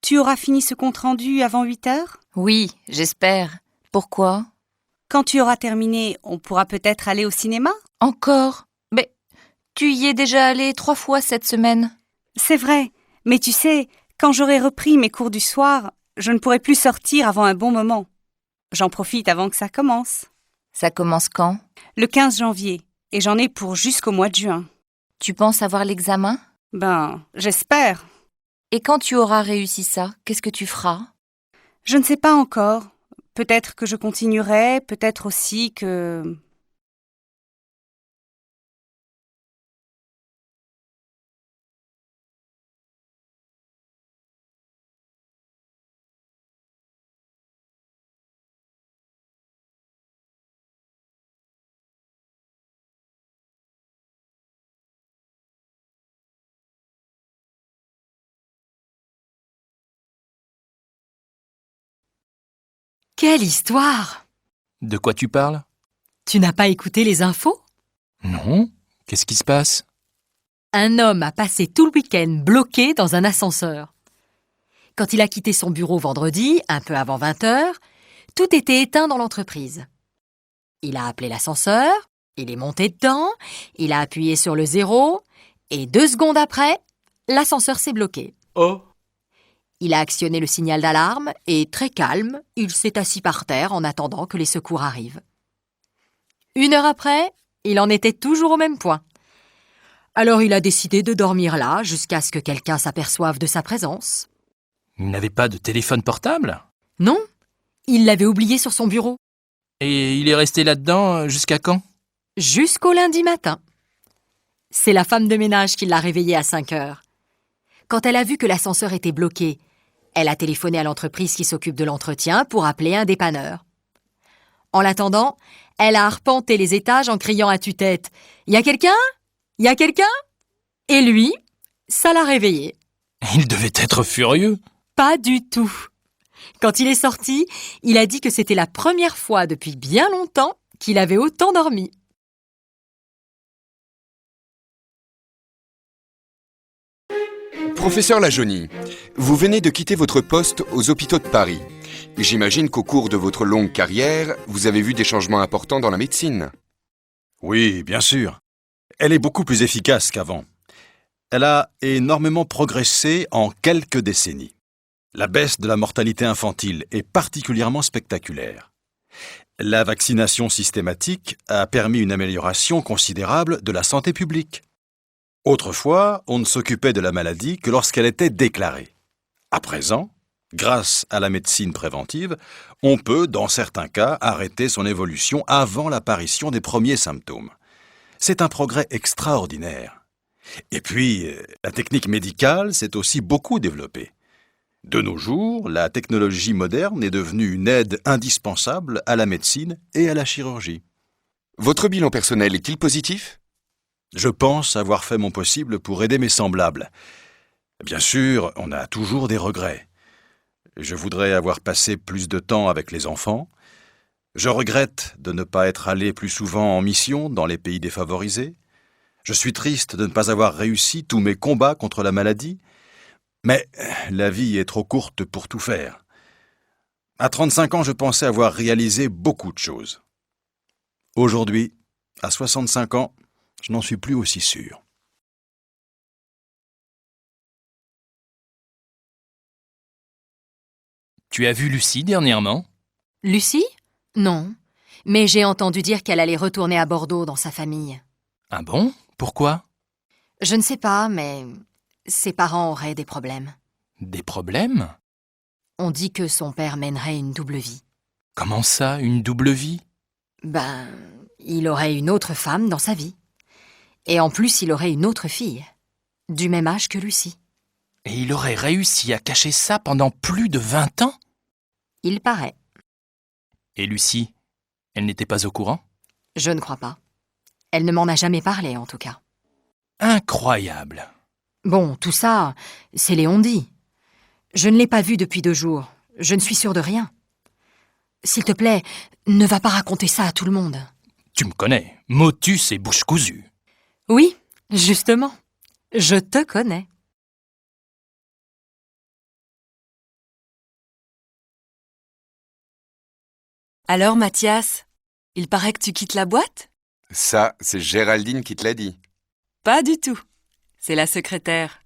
Tu auras fini ce compte-rendu avant 8 heures? Oui, j'espère. Pourquoi? Quand tu auras terminé, on pourra peut-être aller au cinéma? Encore? Mais tu y es déjà allé 3 fois cette semaine. C'est vrai, mais tu sais, quand j'aurai repris mes cours du soir, je ne pourrai plus sortir avant un bon moment. J'en profite avant que ça commence. Ça commence quand? Le 15 janvier, et j'en ai pour jusqu'au mois de juin. Tu penses avoir l'examen? Ben, j'espère. Et quand tu auras réussi ça, qu'est-ce que tu feras? Je ne sais pas encore. Peut-être que je continuerai, peut-être aussi que... Quelle histoire! De quoi tu parles? Tu n'as pas écouté les infos? Non. Qu'est-ce qui se passe? Un homme a passé tout le week-end bloqué dans un ascenseur. Quand il a quitté son bureau vendredi, un peu avant 20 heures, tout était éteint dans l'entreprise. Il a appelé l'ascenseur, il est monté dedans, il a appuyé sur le 0, et 2 secondes après, l'ascenseur s'est bloqué. Oh! Il a actionné le signal d'alarme et, très calme, il s'est assis par terre en attendant que les secours arrivent. 1 heure après, il en était toujours au même point. Alors il a décidé de dormir là jusqu'à ce que quelqu'un s'aperçoive de sa présence. Il n'avait pas de téléphone portable? Non, il l'avait oublié sur son bureau. Et il est resté là-dedans jusqu'à quand? Jusqu'au lundi matin. C'est la femme de ménage qui l'a réveillé à 5 heures. Quand elle a vu que l'ascenseur était bloqué, elle a téléphoné à l'entreprise qui s'occupe de l'entretien pour appeler un dépanneur. En l'attendant, elle a arpenté les étages en criant à tue-tête « Y a quelqu'un? Y a quelqu'un ?» Et lui, ça l'a réveillé. Il devait être furieux. Pas du tout. Quand il est sorti, il a dit que c'était la première fois depuis bien longtemps qu'il avait autant dormi. Professeur Lajaunie, vous venez de quitter votre poste aux hôpitaux de Paris. J'imagine qu'au cours de votre longue carrière, vous avez vu des changements importants dans la médecine. Oui, bien sûr. Elle est beaucoup plus efficace qu'avant. Elle a énormément progressé en quelques décennies. La baisse de la mortalité infantile est particulièrement spectaculaire. La vaccination systématique a permis une amélioration considérable de la santé publique. Autrefois, on ne s'occupait de la maladie que lorsqu'elle était déclarée. À présent, grâce à la médecine préventive, on peut, dans certains cas, arrêter son évolution avant l'apparition des premiers symptômes. C'est un progrès extraordinaire. Et puis, la technique médicale s'est aussi beaucoup développée. De nos jours, la technologie moderne est devenue une aide indispensable à la médecine et à la chirurgie. Votre bilan personnel est-il positif? Je pense avoir fait mon possible pour aider mes semblables. Bien sûr, on a toujours des regrets. Je voudrais avoir passé plus de temps avec les enfants. Je regrette de ne pas être allé plus souvent en mission dans les pays défavorisés. Je suis triste de ne pas avoir réussi tous mes combats contre la maladie. Mais la vie est trop courte pour tout faire. À 35 ans, je pensais avoir réalisé beaucoup de choses. Aujourd'hui, à 65 ans, je n'en suis plus aussi sûr. Tu as vu Lucie dernièrement? Lucie? Non. Mais j'ai entendu dire qu'elle allait retourner à Bordeaux dans sa famille. Ah bon? Pourquoi? Je ne sais pas, mais ses parents auraient des problèmes. Des problèmes? On dit que son père mènerait une double vie. Comment ça, une double vie? Ben, il aurait une autre femme dans sa vie. Et en plus, il aurait une autre fille, du même âge que Lucie. Et il aurait réussi à cacher ça pendant plus de 20 ans? Il paraît. Et Lucie, elle n'était pas au courant? Je ne crois pas. Elle ne m'en a jamais parlé, en tout cas. Incroyable! Bon, tout ça, c'est Léon dit. Je ne l'ai pas vue depuis 2 jours. Je ne suis sûre de rien. S'il te plaît, ne va pas raconter ça à tout le monde. Tu me connais, motus et bouche cousue. Oui, justement. Je te connais. Alors, Mathias, il paraît que tu quittes la boîte? Ça, c'est Géraldine qui te l'a dit. Pas du tout. C'est la secrétaire.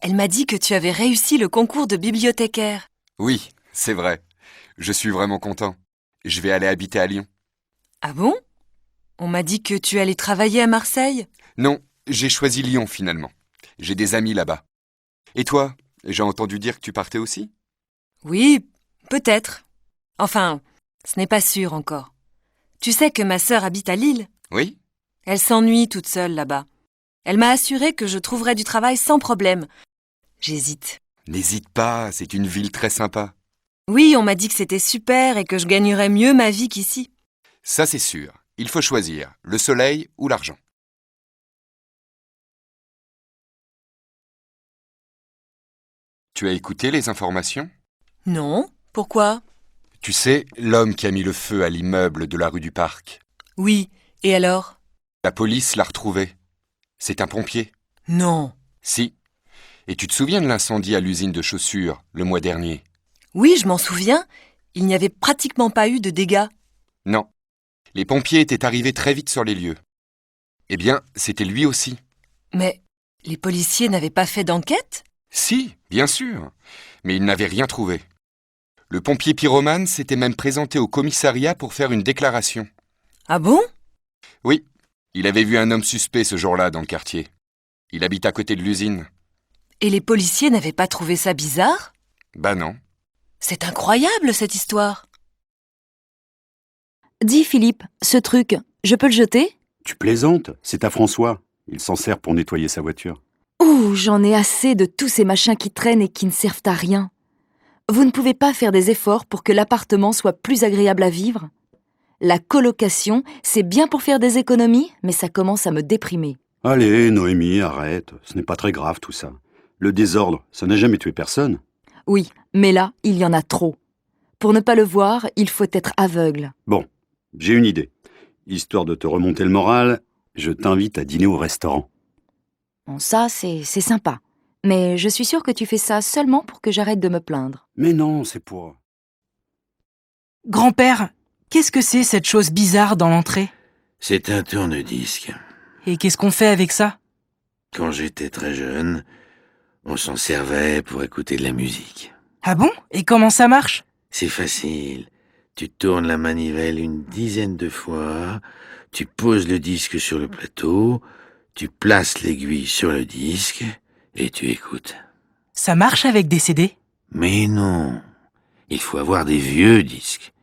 Elle m'a dit que tu avais réussi le concours de bibliothécaire. Oui, c'est vrai. Je suis vraiment content. Je vais aller habiter à Lyon. Ah bon? On m'a dit que tu allais travailler à Marseille. Non, j'ai choisi Lyon finalement. J'ai des amis là-bas. Et toi, j'ai entendu dire que tu partais aussi? Oui, peut-être. Enfin, ce n'est pas sûr encore. Tu sais que ma sœur habite à Lille. Oui? Elle s'ennuie toute seule là-bas. Elle m'a assuré que je trouverais du travail sans problème. J'hésite. N'hésite pas, c'est une ville très sympa. Oui, on m'a dit que c'était super et que je gagnerais mieux ma vie qu'ici. Ça c'est sûr. Il faut choisir, le soleil ou l'argent. Tu as écouté les informations? Non? Pourquoi? Tu sais, l'homme qui a mis le feu à l'immeuble de la rue du Parc. Oui, et alors? La police l'a retrouvé. C'est un pompier. Non. Si. Et tu te souviens de l'incendie à l'usine de chaussures le mois dernier? Oui, je m'en souviens. Il n'y avait pratiquement pas eu de dégâts. Non. Les pompiers étaient arrivés très vite sur les lieux. Eh bien, c'était lui aussi. Mais les policiers n'avaient pas fait d'enquête? Si, bien sûr. Mais ils n'avaient rien trouvé. Le pompier pyromane s'était même présenté au commissariat pour faire une déclaration. Ah bon? Oui, il avait vu un homme suspect ce jour-là dans le quartier. Il habite à côté de l'usine. Et les policiers n'avaient pas trouvé ça bizarre? Bah non. C'est incroyable cette histoire. Dis Philippe, ce truc, je peux le jeter? Tu plaisantes, c'est à François. Il s'en sert pour nettoyer sa voiture. Ouh, j'en ai assez de tous ces machins qui traînent et qui ne servent à rien. Vous ne pouvez pas faire des efforts pour que l'appartement soit plus agréable à vivre? La colocation, c'est bien pour faire des économies, mais ça commence à me déprimer. Allez, Noémie, arrête. Ce n'est pas très grave tout ça. Le désordre, ça n'a jamais tué personne. Oui, mais là, il y en a trop. Pour ne pas le voir, il faut être aveugle. Bon, j'ai une idée. Histoire de te remonter le moral, je t'invite à dîner au restaurant. Bon, ça, c'est sympa. Mais je suis sûre que tu fais ça seulement pour que j'arrête de me plaindre. Mais non, c'est pour... Grand-père, qu'est-ce que c'est cette chose bizarre dans l'entrée? C'est un tourne-disque. Et qu'est-ce qu'on fait avec ça? Quand j'étais très jeune, on s'en servait pour écouter de la musique. Ah bon? Et comment ça marche? C'est facile. Tu tournes la manivelle une dizaine de fois, tu poses le disque sur le plateau, tu places l'aiguille sur le disque et tu écoutes. Ça marche avec des CD? Mais non, il faut avoir des vieux disques.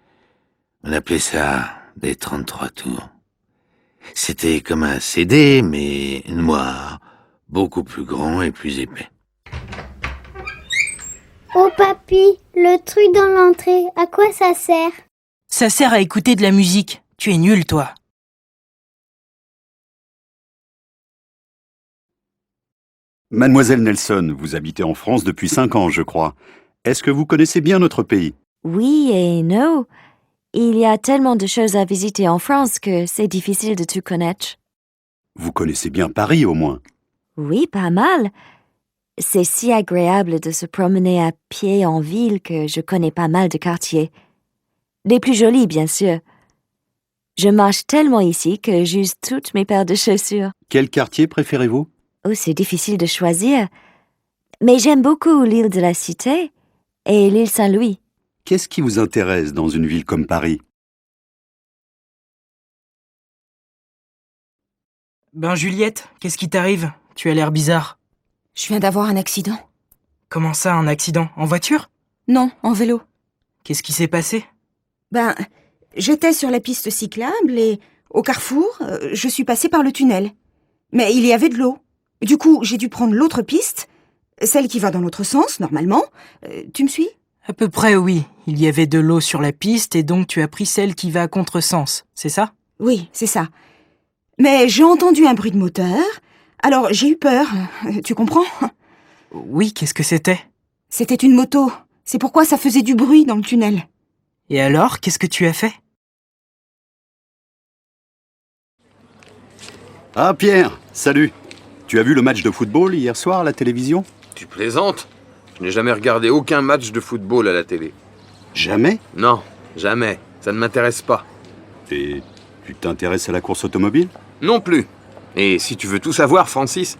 On appelait ça des 33 tours. C'était comme un CD, mais noir, beaucoup plus grand et plus épais. Oh papy, le truc dans l'entrée, à quoi ça sert? Ça sert à écouter de la musique. Tu es nul, toi. Mademoiselle Nelson, vous habitez en France depuis 5 ans, je crois. Est-ce que vous connaissez bien notre pays? Oui et non. Il y a tellement de choses à visiter en France que c'est difficile de tout connaître. Vous connaissez bien Paris, au moins. Oui, pas mal. C'est si agréable de se promener à pied en ville que je connais pas mal de quartiers. Les plus jolis, bien sûr. Je marche tellement ici que j'use toutes mes paires de chaussures. Quel quartier préférez-vous? Oh, c'est difficile de choisir. Mais j'aime beaucoup l'île de la Cité et l'île Saint-Louis. Qu'est-ce qui vous intéresse dans une ville comme Paris? Ben Juliette, qu'est-ce qui t'arrive? Tu as l'air bizarre. Je viens d'avoir un accident. Comment ça, un accident? En voiture? Non, en vélo. Qu'est-ce qui s'est passé? J'étais sur la piste cyclable et, au carrefour, je suis passée par le tunnel. Mais il y avait de l'eau. Du coup, j'ai dû prendre l'autre piste, celle qui va dans l'autre sens, normalement. Tu me suis? À peu près, oui. Il y avait de l'eau sur la piste et donc tu as pris celle qui va à contresens, c'est ça? Oui, c'est ça. Mais j'ai entendu un bruit de moteur, alors j'ai eu peur, tu comprends? Oui, qu'est-ce que c'était? C'était une moto, c'est pourquoi ça faisait du bruit dans le tunnel. Et alors, qu'est-ce que tu as fait? Ah Pierre, salut. Tu as vu le match de football hier soir à la télévision? Tu plaisantes? Je n'ai jamais regardé aucun match de football à la télé. Jamais? Non, jamais. Ça ne m'intéresse pas. Et tu t'intéresses à la course automobile? Non plus. Et si tu veux tout savoir, Francis,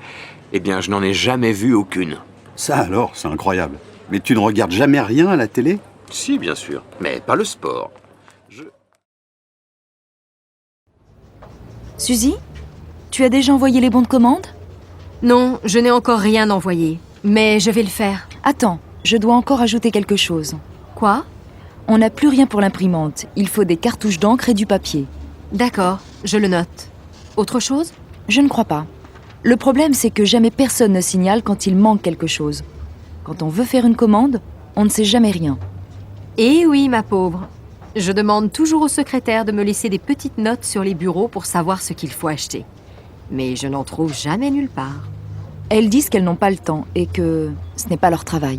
eh bien, je n'en ai jamais vu aucune. Ça alors, c'est incroyable. Mais tu ne regardes jamais rien à la télé? Si, bien sûr, mais pas le sport. Suzy, tu as déjà envoyé les bons de commande? Non, je n'ai encore rien envoyé, mais je vais le faire. Attends, je dois encore ajouter quelque chose. Quoi? On n'a plus rien pour l'imprimante. Il faut des cartouches d'encre et du papier. D'accord, je le note. Autre chose? Je ne crois pas. Le problème, c'est que jamais personne ne signale quand il manque quelque chose. Quand on veut faire une commande, on ne sait jamais rien. Eh oui, ma pauvre. Je demande toujours au secrétaire de me laisser des petites notes sur les bureaux pour savoir ce qu'il faut acheter. Mais je n'en trouve jamais nulle part. Elles disent qu'elles n'ont pas le temps et que ce n'est pas leur travail.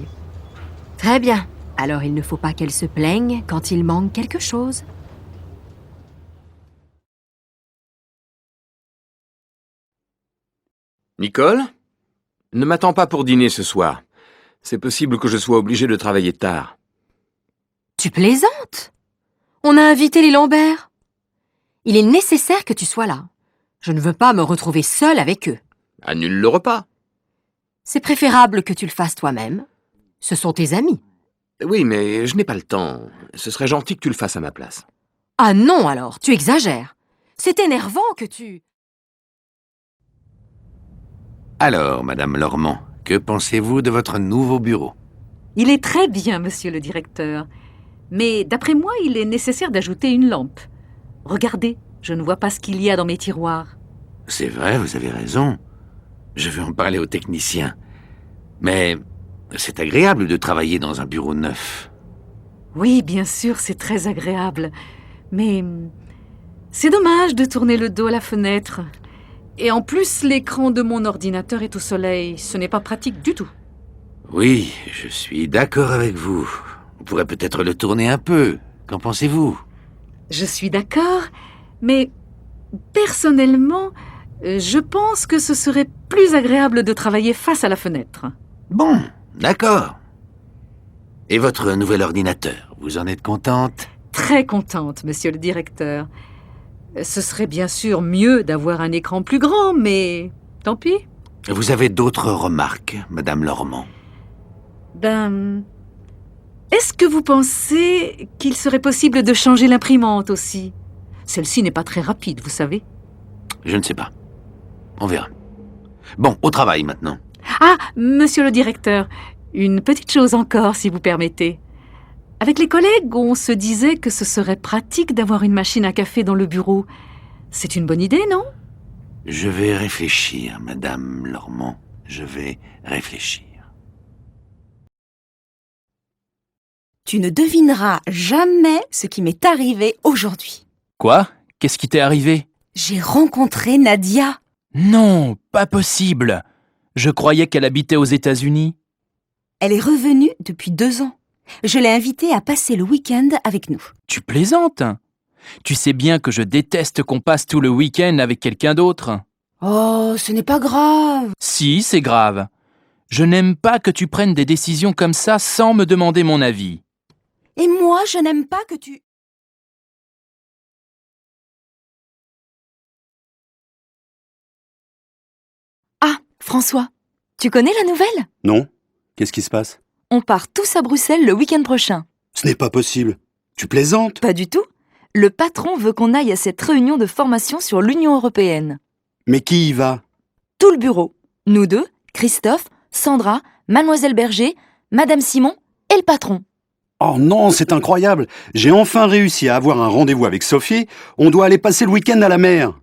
Très bien. Alors il ne faut pas qu'elles se plaignent quand il manque quelque chose. Nicole, ne m'attends pas pour dîner ce soir. C'est possible que je sois obligé de travailler tard. Tu plaisantes? On a invité les Lambert. Il est nécessaire que tu sois là. Je ne veux pas me retrouver seule avec eux. Annule le repas. C'est préférable que tu le fasses toi-même. Ce sont tes amis. Oui, mais je n'ai pas le temps. Ce serait gentil que tu le fasses à ma place. Ah non alors, tu exagères. C'est énervant que tu... Alors, Madame Lormand, que pensez-vous de votre nouveau bureau? Il est très bien, monsieur le directeur. Mais d'après moi, il est nécessaire d'ajouter une lampe. Regardez, je ne vois pas ce qu'il y a dans mes tiroirs. C'est vrai, vous avez raison. Je vais en parler aux techniciens. Mais c'est agréable de travailler dans un bureau neuf. Oui, bien sûr, c'est très agréable. Mais c'est dommage de tourner le dos à la fenêtre. Et en plus, l'écran de mon ordinateur est au soleil. Ce n'est pas pratique du tout. Oui, je suis d'accord avec vous. On pourrait peut-être le tourner un peu. Qu'en pensez-vous? Je suis d'accord, mais personnellement, je pense que ce serait plus agréable de travailler face à la fenêtre. Bon, d'accord. Et votre nouvel ordinateur, vous en êtes contente? Très contente, monsieur le directeur. Ce serait bien sûr mieux d'avoir un écran plus grand, mais tant pis. Vous avez d'autres remarques, Madame Lormand? Est-ce que vous pensez qu'il serait possible de changer l'imprimante aussi? Celle-ci n'est pas très rapide, vous savez. Je ne sais pas. On verra. Bon, au travail maintenant. Ah, monsieur le directeur, une petite chose encore, si vous permettez. Avec les collègues, on se disait que ce serait pratique d'avoir une machine à café dans le bureau. C'est une bonne idée, non? Je vais réfléchir, Madame Lormand. Je vais réfléchir. Tu ne devineras jamais ce qui m'est arrivé aujourd'hui. Quoi? Qu'est-ce qui t'est arrivé? J'ai rencontré Nadia. Non, pas possible. Je croyais qu'elle habitait aux États-Unis. Elle est revenue depuis 2 ans. Je l'ai invitée à passer le week-end avec nous. Tu plaisantes? Tu sais bien que je déteste qu'on passe tout le week-end avec quelqu'un d'autre. Oh, ce n'est pas grave. Si, c'est grave. Je n'aime pas que tu prennes des décisions comme ça sans me demander mon avis. Et moi, je n'aime pas que tu... Ah, François, tu connais la nouvelle? Non. Qu'est-ce qui se passe? On part tous à Bruxelles le week-end prochain. Ce n'est pas possible. Tu plaisantes? Pas du tout. Le patron veut qu'on aille à cette réunion de formation sur l'Union européenne. Mais qui y va? Tout le bureau. Nous deux, Christophe, Sandra, Mademoiselle Berger, Madame Simon et le patron. Oh non, c'est incroyable. J'ai enfin réussi à avoir un rendez-vous avec Sophie. On doit aller passer le week-end à la mer.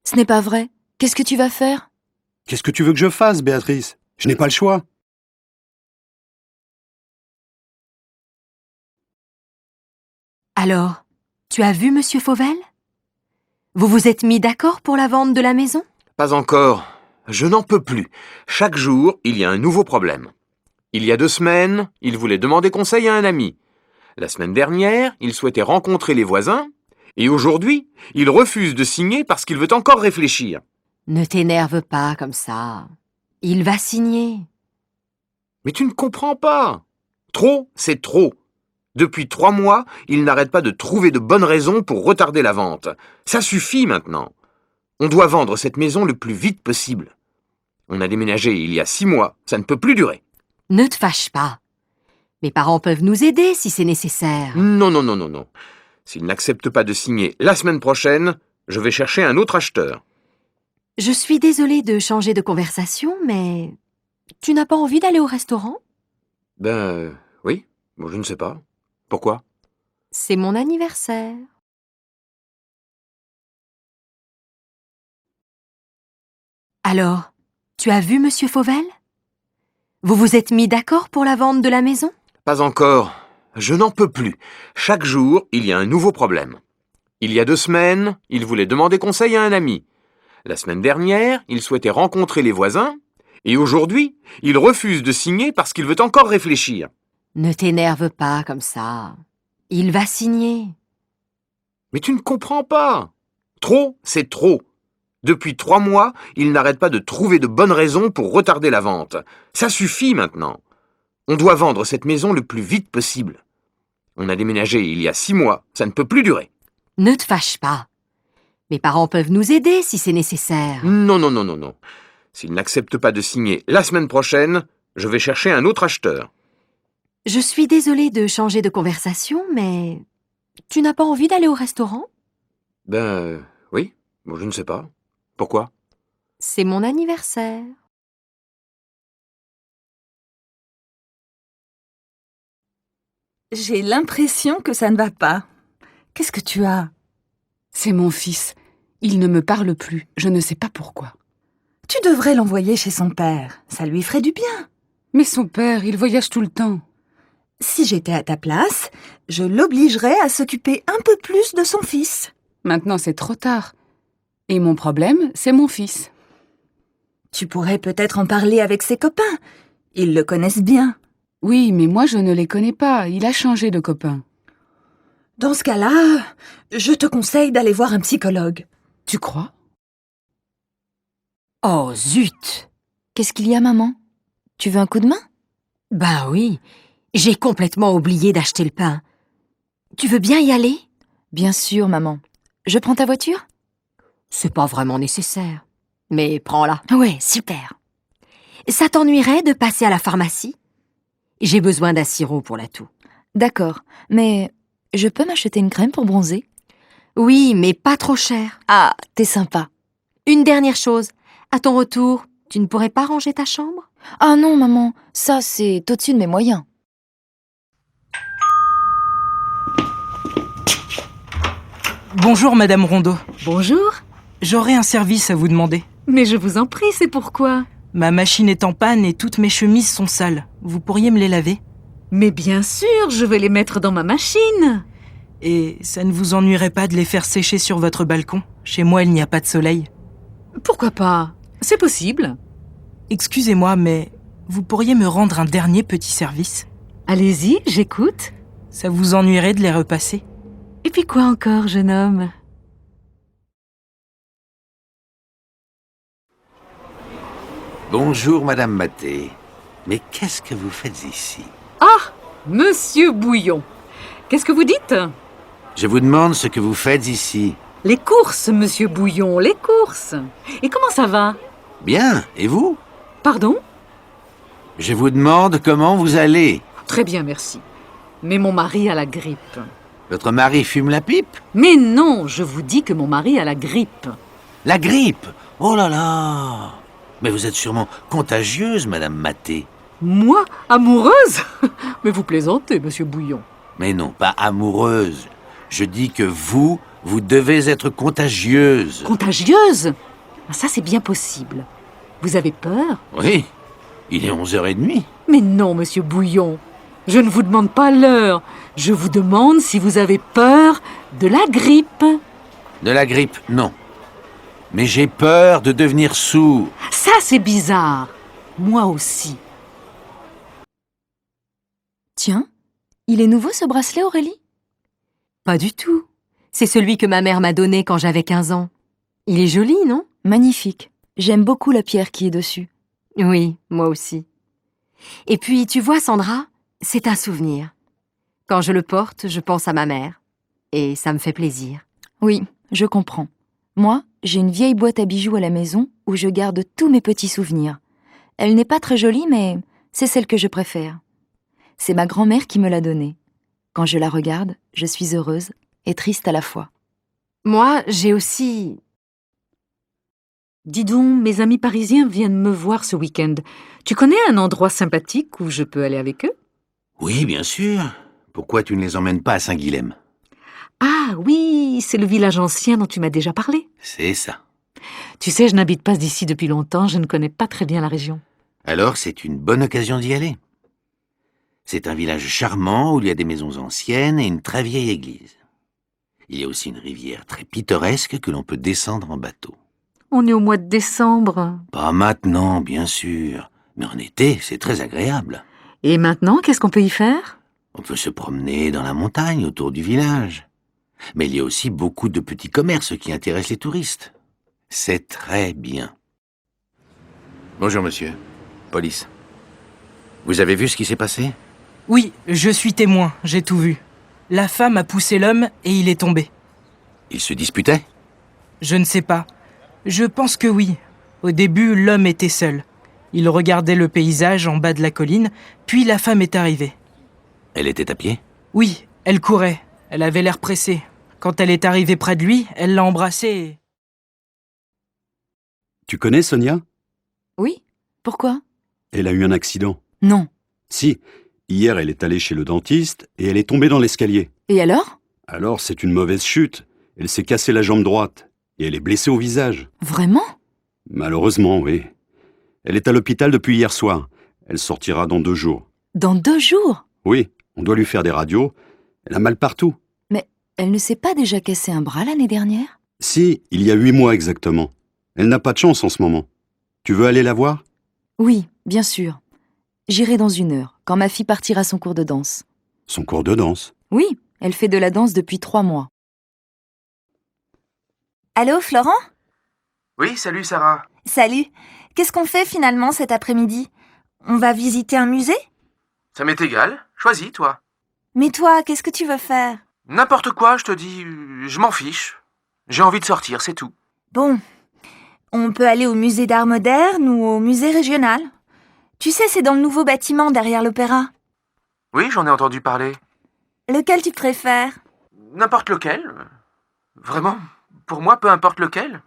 Ce n'est pas vrai. Qu'est-ce que tu vas faire? Qu'est-ce que tu veux que je fasse, Béatrice? Je n'ai pas le choix. Alors, tu as vu Monsieur Fauvel? Vous vous êtes mis d'accord pour la vente de la maison? Pas encore. Je n'en peux plus. Chaque jour, il y a un nouveau problème. Il y a 2 semaines, il voulait demander conseil à un ami. La semaine dernière, il souhaitait rencontrer les voisins. Et aujourd'hui, il refuse de signer parce qu'il veut encore réfléchir. Ne t'énerve pas comme ça. Il va signer. Mais tu ne comprends pas. Trop, c'est trop. Depuis 3 mois, il n'arrête pas de trouver de bonnes raisons pour retarder la vente. Ça suffit maintenant. On doit vendre cette maison le plus vite possible. On a déménagé il y a 6 mois, ça ne peut plus durer. Ne te fâche pas. Mes parents peuvent nous aider si c'est nécessaire. Non, non, non, non, non. S'ils n'acceptent pas de signer la semaine prochaine, je vais chercher un autre acheteur. Je suis désolée de changer de conversation, mais tu n'as pas envie d'aller au restaurant? Oui, bon, je ne sais pas. Pourquoi? C'est mon anniversaire. Alors, tu as vu Monsieur Fauvel? Vous vous êtes mis d'accord pour la vente de la maison? Pas encore. Je n'en peux plus. Chaque jour, il y a un nouveau problème. Il y a 2 semaines, il voulait demander conseil à un ami. La semaine dernière, il souhaitait rencontrer les voisins. Et aujourd'hui, il refuse de signer parce qu'il veut encore réfléchir. Ne t'énerve pas comme ça. Il va signer. Mais tu ne comprends pas. Trop, c'est trop. Depuis 3 mois, il n'arrête pas de trouver de bonnes raisons pour retarder la vente. Ça suffit maintenant. On doit vendre cette maison le plus vite possible. On a déménagé il y a 6 mois, ça ne peut plus durer. Ne te fâche pas. Mes parents peuvent nous aider si c'est nécessaire. Non, non, non, non, non. S'ils n'acceptent pas de signer la semaine prochaine, je vais chercher un autre acheteur. Je suis désolée de changer de conversation, mais tu n'as pas envie d'aller au restaurant? Oui, bon, je ne sais pas. Pourquoi? C'est mon anniversaire. J'ai l'impression que ça ne va pas. Qu'est-ce que tu as? C'est mon fils. Il ne me parle plus. Je ne sais pas pourquoi. Tu devrais l'envoyer chez son père. Ça lui ferait du bien. Mais son père, il voyage tout le temps. Si j'étais à ta place, je l'obligerais à s'occuper un peu plus de son fils. Maintenant, c'est trop tard. Et mon problème, c'est mon fils. Tu pourrais peut-être en parler avec ses copains. Ils le connaissent bien. Oui, mais moi, je ne les connais pas. Il a changé de copain. Dans ce cas-là, je te conseille d'aller voir un psychologue. Tu crois? Oh, zut! Qu'est-ce qu'il y a, maman? Tu veux un coup de main? Ben oui, j'ai complètement oublié d'acheter le pain. Tu veux bien y aller? Bien sûr, maman. Je prends ta voiture? C'est pas vraiment nécessaire. Mais prends-la. Ouais, super. Ça t'ennuierait de passer à la pharmacie? J'ai besoin d'un sirop pour la toux. D'accord, mais je peux m'acheter une crème pour bronzer? Oui, mais pas trop cher. Ah, t'es sympa. Une dernière chose. À ton retour, tu ne pourrais pas ranger ta chambre? Ah non, maman, ça c'est au-dessus de mes moyens. Bonjour, Madame Rondeau. Bonjour. J'aurais un service à vous demander. Mais je vous en prie, c'est pourquoi? Ma machine est en panne et toutes mes chemises sont sales. Vous pourriez me les laver? Mais bien sûr, je vais les mettre dans ma machine. Et ça ne vous ennuierait pas de les faire sécher sur votre balcon? Chez moi, il n'y a pas de soleil. Pourquoi pas? C'est possible. Excusez-moi, mais vous pourriez me rendre un dernier petit service? Allez-y, j'écoute. Ça vous ennuierait de les repasser? Et puis quoi encore, jeune homme? Bonjour, Madame Maté. Mais qu'est-ce que vous faites ici? Ah, Monsieur Bouillon. Qu'est-ce que vous dites? Je vous demande ce que vous faites ici. Les courses, Monsieur Bouillon, les courses. Et comment ça va? Bien, et vous? Pardon? Je vous demande comment vous allez. Très bien, merci. Mais mon mari a la grippe. Votre mari fume la pipe? Mais non, je vous dis que mon mari a la grippe. La grippe? Oh là là! Mais vous êtes sûrement contagieuse, Madame Maté. Moi, amoureuse? Mais vous plaisantez, Monsieur Bouillon. Mais non, pas amoureuse. Je dis que vous devez être contagieuse. Contagieuse? Ça, c'est bien possible. Vous avez peur? Oui, il est 11h30. Mais non, Monsieur Bouillon. Je ne vous demande pas l'heure. Je vous demande si vous avez peur de la grippe. De la grippe, non. Mais j'ai peur de devenir sourd. Ça, c'est bizarre. Moi aussi. Tiens, il est nouveau ce bracelet, Aurélie? Pas du tout. C'est celui que ma mère m'a donné quand j'avais 15 ans. Il est joli, non? Magnifique. J'aime beaucoup la pierre qui est dessus. Oui, moi aussi. Et puis, tu vois, Sandra, c'est un souvenir. Quand je le porte, je pense à ma mère. Et ça me fait plaisir. Oui, je comprends. Moi, j'ai une vieille boîte à bijoux à la maison où je garde tous mes petits souvenirs. Elle n'est pas très jolie, mais c'est celle que je préfère. C'est ma grand-mère qui me l'a donnée. Quand je la regarde, je suis heureuse et triste à la fois. Moi, j'ai aussi... Dis donc, mes amis parisiens viennent me voir ce week-end. Tu connais un endroit sympathique où je peux aller avec eux? Oui, bien sûr. Pourquoi tu ne les emmènes pas à Saint-Guilhem? Ah oui, c'est le village ancien dont tu m'as déjà parlé. C'est ça. Tu sais, je n'habite pas d'ici depuis longtemps, je ne connais pas très bien la région. Alors, c'est une bonne occasion d'y aller. C'est un village charmant où il y a des maisons anciennes et une très vieille église. Il y a aussi une rivière très pittoresque que l'on peut descendre en bateau. On est au mois de décembre. Pas maintenant, bien sûr, mais en été, c'est très agréable. Et maintenant, qu'est-ce qu'on peut y faire? On peut se promener dans la montagne autour du village. Mais il y a aussi beaucoup de petits commerces qui intéressent les touristes. C'est très bien. Bonjour, monsieur. Police. Vous avez vu ce qui s'est passé? Oui, je suis témoin, j'ai tout vu. La femme a poussé l'homme et il est tombé. Ils se disputaient? Je ne sais pas. Je pense que oui. Au début, l'homme était seul. Il regardait le paysage en bas de la colline, puis la femme est arrivée. Elle était à pied? Oui, elle courait. Elle avait l'air pressée. Quand elle est arrivée près de lui, elle l'a embrassé et... Tu connais Sonia? Oui, pourquoi? Elle a eu un accident. Non. Si, hier elle est allée chez le dentiste et elle est tombée dans l'escalier. Et alors? Alors c'est une mauvaise chute. Elle s'est cassée la jambe droite et elle est blessée au visage. Vraiment? Malheureusement, oui. Elle est à l'hôpital depuis hier soir. Elle sortira dans 2 jours. Dans 2 jours? Oui, on doit lui faire des radios. Elle a mal partout. Mais elle ne s'est pas déjà cassé un bras l'année dernière? Si, il y a 8 mois exactement. Elle n'a pas de chance en ce moment. Tu veux aller la voir? Oui, bien sûr. J'irai dans 1 heure, quand ma fille partira son cours de danse. Son cours de danse? Oui, elle fait de la danse depuis 3 mois. Allô, Florent? Oui, salut Sarah. Salut. Qu'est-ce qu'on fait finalement cet après-midi? On va visiter un musée? Ça m'est égal. Choisis, toi. Mais toi, qu'est-ce que tu veux faire? N'importe quoi, je te dis. Je m'en fiche. J'ai envie de sortir, c'est tout. Bon, on peut aller au musée d'art moderne ou au musée régional. Tu sais, c'est dans le nouveau bâtiment derrière l'opéra. Oui, j'en ai entendu parler. Lequel tu préfères? N'importe lequel. Vraiment, pour moi, peu importe lequel.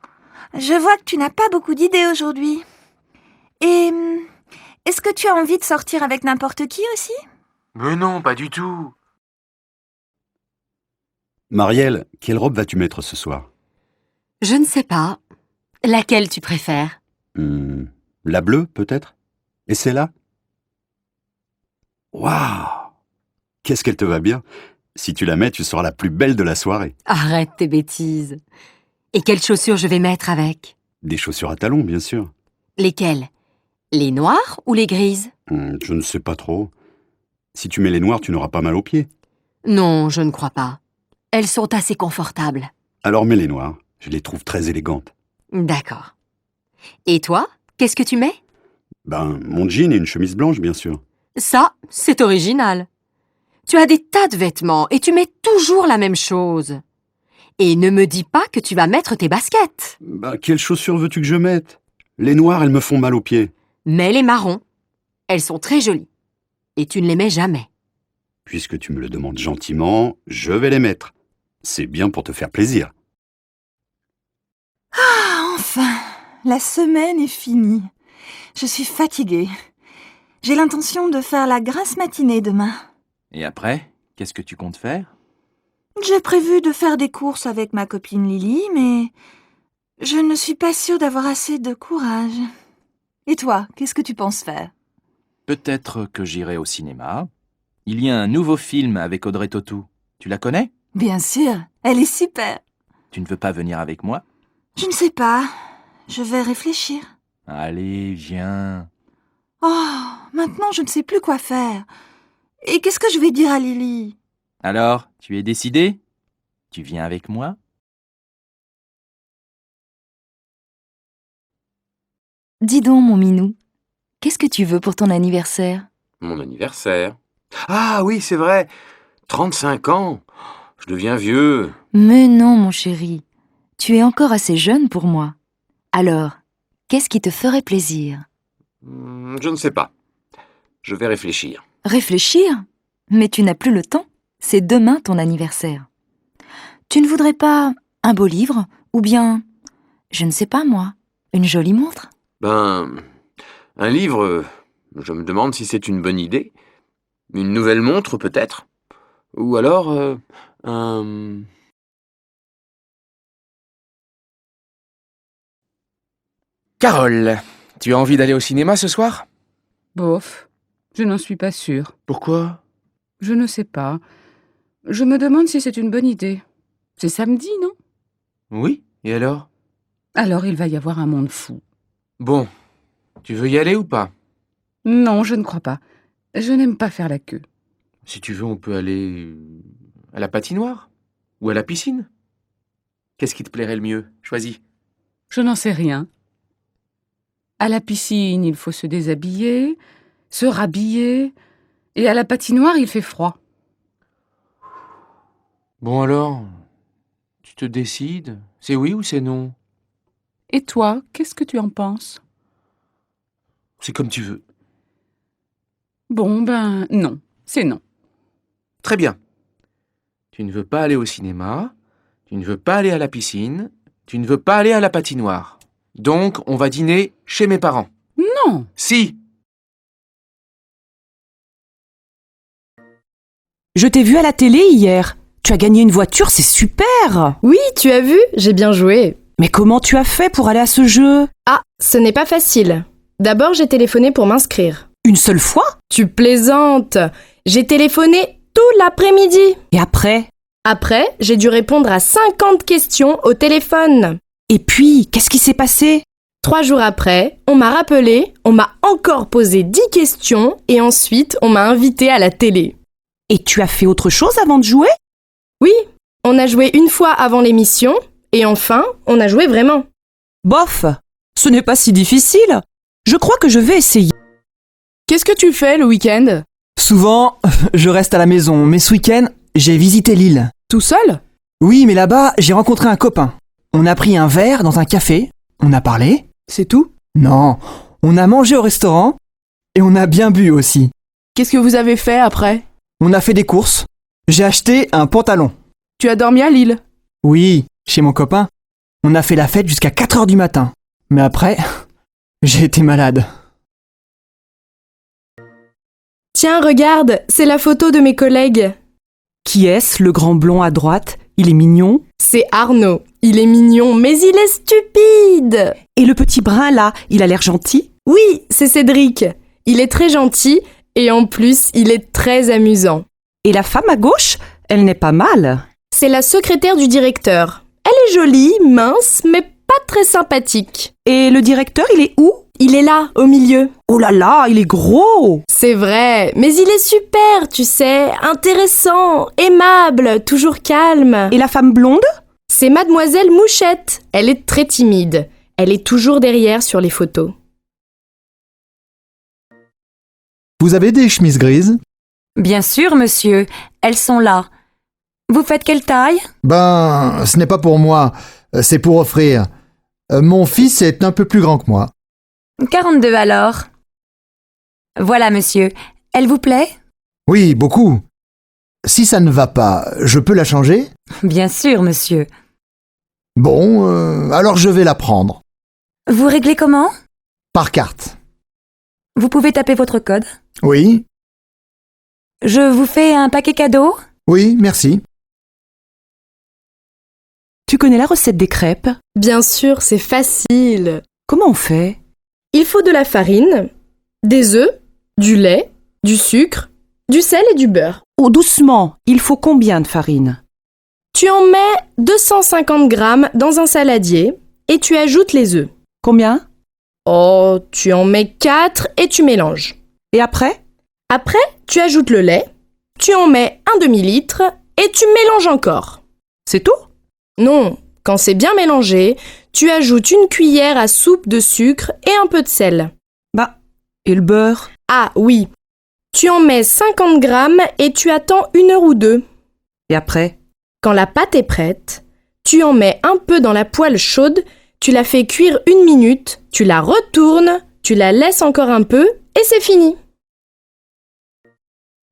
Je vois que tu n'as pas beaucoup d'idées aujourd'hui. Et est-ce que tu as envie de sortir avec n'importe qui aussi? Mais non, pas du tout. Marielle, quelle robe vas-tu mettre ce soir? Je ne sais pas. Laquelle tu préfères? La bleue, peut-être? Et celle-là? Waouh! Qu'est-ce qu'elle te va bien! Si tu la mets, tu seras la plus belle de la soirée. Arrête tes bêtises. Et quelles chaussures je vais mettre avec? Des chaussures à talons, bien sûr. Lesquelles? Les noires ou les grises? Je ne sais pas trop. Si tu mets les noires, tu n'auras pas mal aux pieds. Non, je ne crois pas. Elles sont assez confortables. Alors mets les noires. Je les trouve très élégantes. D'accord. Et toi, qu'est-ce que tu mets? Mon jean et une chemise blanche, bien sûr. Ça, c'est original. Tu as des tas de vêtements et tu mets toujours la même chose. Et ne me dis pas que tu vas mettre tes baskets. Quelles chaussures veux-tu que je mette? Les noires, elles me font mal aux pieds. Mets les marrons. Elles sont très jolies. Et tu ne les mets jamais. Puisque tu me le demandes gentiment, je vais les mettre. C'est bien pour te faire plaisir. Ah, enfin, la semaine est finie. Je suis fatiguée. J'ai l'intention de faire la grasse matinée demain. Et après, qu'est-ce que tu comptes faire? J'ai prévu de faire des courses avec ma copine Lily, mais je ne suis pas sûre d'avoir assez de courage. Et toi, qu'est-ce que tu penses faire? Peut-être que j'irai au cinéma. Il y a un nouveau film avec Audrey Tautou. Tu la connais? Bien sûr, elle est super. Tu ne veux pas venir avec moi? Je ne sais pas. Je vais réfléchir. Allez, viens. Oh, maintenant je ne sais plus quoi faire. Et qu'est-ce que je vais dire à Lily? Alors, tu es décidé? Tu viens avec moi? Dis donc, mon minou, qu'est-ce que tu veux pour ton anniversaire? Mon anniversaire. Ah oui, c'est vrai. 35 ans? Je deviens vieux. Mais non, mon chéri. Tu es encore assez jeune pour moi. Alors, qu'est-ce qui te ferait plaisir? Je ne sais pas. Je vais réfléchir. Réfléchir? Mais tu n'as plus le temps. C'est demain ton anniversaire. Tu ne voudrais pas un beau livre? Ou bien, je ne sais pas moi, une jolie montre? Un livre, je me demande si c'est une bonne idée. Une nouvelle montre, peut-être. Ou alors, un... Carole, tu as envie d'aller au cinéma ce soir? Bof, je n'en suis pas sûre. Pourquoi? Je ne sais pas. Je me demande si c'est une bonne idée. C'est samedi, non? Oui, et alors? Alors il va y avoir un monde fou. Bon, tu veux y aller ou pas? Non, je ne crois pas. Je n'aime pas faire la queue. Si tu veux, on peut aller à la patinoire ou à la piscine. Qu'est-ce qui te plairait le mieux? Choisis. Je n'en sais rien. À la piscine, il faut se déshabiller, se rhabiller, et à la patinoire, il fait froid. Bon alors, tu te décides? C'est oui ou c'est non? Et toi, qu'est-ce que tu en penses? C'est comme tu veux. Bon, non, c'est non. Très bien. Tu ne veux pas aller au cinéma, tu ne veux pas aller à la piscine, tu ne veux pas aller à la patinoire. Donc, on va dîner chez mes parents. Non. Si. Je t'ai vu à la télé hier. Tu as gagné une voiture, c'est super! Oui, tu as vu, j'ai bien joué. Mais comment tu as fait pour aller à ce jeu? Ah, ce n'est pas facile. D'abord, j'ai téléphoné pour m'inscrire. Une seule fois? Tu plaisantes! J'ai téléphoné tout l'après-midi. Et après? Après, j'ai dû répondre à 50 questions au téléphone. Et puis, qu'est-ce qui s'est passé? 3 jours après, on m'a rappelé, on m'a encore posé 10 questions et ensuite, on m'a invité à la télé. Et tu as fait autre chose avant de jouer? Oui, on a joué une fois avant l'émission et enfin, on a joué vraiment. Bof, ce n'est pas si difficile. Je crois que je vais essayer. Qu'est-ce que tu fais le week-end? Souvent, je reste à la maison, mais ce week-end, j'ai visité l'île. Tout seul? Oui, mais là-bas, j'ai rencontré un copain. On a pris un verre dans un café, on a parlé. C'est tout? Non, on a mangé au restaurant et on a bien bu aussi. Qu'est-ce que vous avez fait après? On a fait des courses. J'ai acheté un pantalon. Tu as dormi à Lille? Oui, chez mon copain. On a fait la fête jusqu'à 4h du matin. Mais après, j'ai été malade. Tiens, regarde, c'est la photo de mes collègues. Qui est-ce, le grand blond à droite? Il est mignon. C'est Arnaud. Il est mignon, mais il est stupide. Et le petit brun là, il a l'air gentil? Oui, c'est Cédric. Il est très gentil et en plus, il est très amusant. Et la femme à gauche, elle n'est pas mal. C'est la secrétaire du directeur. Elle est jolie, mince, mais pas très sympathique. Et le directeur, il est où? Il est là, au milieu. Oh là là, il est gros! C'est vrai, mais il est super, tu sais, intéressant, aimable, toujours calme. Et la femme blonde? C'est Mademoiselle Mouchette. Elle est très timide. Elle est toujours derrière sur les photos. Vous avez des chemises grises? Bien sûr, monsieur. Elles sont là. Vous faites quelle taille? Ce n'est pas pour moi. C'est pour offrir. Mon fils est un peu plus grand que moi. 42 alors. Voilà, monsieur. Elle vous plaît? Oui, beaucoup. Si ça ne va pas, je peux la changer? Bien sûr, monsieur. Bon, alors je vais la prendre. Vous réglez comment? Par carte. Vous pouvez taper votre code? Oui. Je vous fais un paquet cadeau? Oui, merci. Tu connais la recette des crêpes? Bien sûr, c'est facile. Comment on fait? Il faut de la farine, des œufs, du lait, du sucre, du sel et du beurre. Oh, doucement. Il faut combien de farine? Tu en mets 250 grammes dans un saladier et tu ajoutes les œufs. Combien? Oh, tu en mets 4 et tu mélanges. Et après? Après, tu ajoutes le lait, tu en mets un demi-litre et tu mélanges encore. C'est tout? Non, quand c'est bien mélangé, tu ajoutes une cuillère à soupe de sucre et un peu de sel. Et le beurre? Ah oui, Tu en mets 50 grammes et tu attends 1 heure ou 2. Et après? Quand la pâte est prête, tu en mets un peu dans la poêle chaude, tu la fais cuire 1 minute, tu la retournes, tu la laisses encore un peu et c'est fini.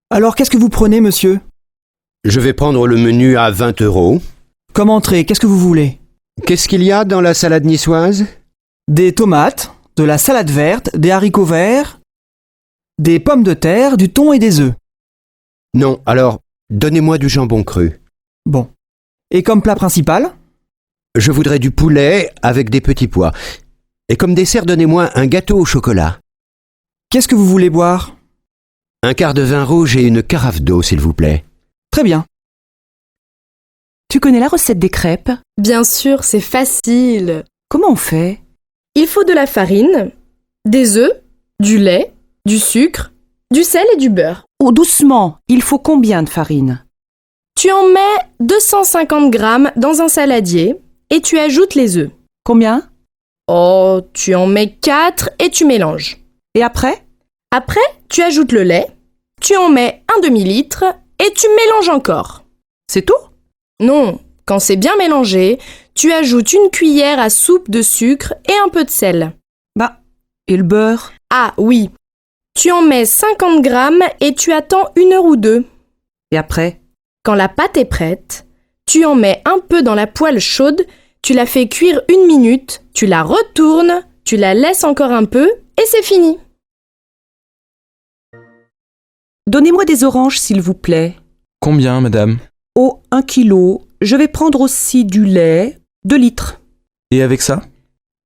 Alors qu'est-ce que vous prenez, monsieur? Je vais prendre le menu à 20 €. Comme entrée, qu'est-ce que vous voulez? Qu'est-ce qu'il y a dans la salade niçoise? Des tomates, de la salade verte, des haricots verts, des pommes de terre, du thon et des œufs. Non, alors, donnez-moi du jambon cru. Bon. Et comme plat principal? Je voudrais du poulet avec des petits pois. Et comme dessert, donnez-moi un gâteau au chocolat. Qu'est-ce que vous voulez boire? Un quart de vin rouge et une carafe d'eau, s'il vous plaît. Très bien. Tu connais la recette des crêpes? Bien sûr, c'est facile. Comment on fait? Il faut de la farine, des œufs, du lait, du sucre, du sel et du beurre. Oh, doucement. Il faut combien de farine? Tu en mets 250 grammes dans un saladier et tu ajoutes les œufs. Combien? Oh, tu en mets 4 et tu mélanges. Et après? Après, tu ajoutes le lait, tu en mets un demi-litre et tu mélanges encore. C'est tout? Non, quand c'est bien mélangé, tu ajoutes 1 cuillère à soupe de sucre et un peu de sel. Bah, et le beurre? Ah oui, tu en mets 50 grammes et tu attends 1 heure ou 2. Et après? Quand la pâte est prête, tu en mets un peu dans la poêle chaude, tu la fais cuire 1 minute, tu la retournes, tu la laisses encore un peu et c'est fini. Donnez-moi des oranges, s'il vous plaît. Combien, madame? Oh, 1 kilo. Je vais prendre aussi du lait, 2 litres. Et avec ça?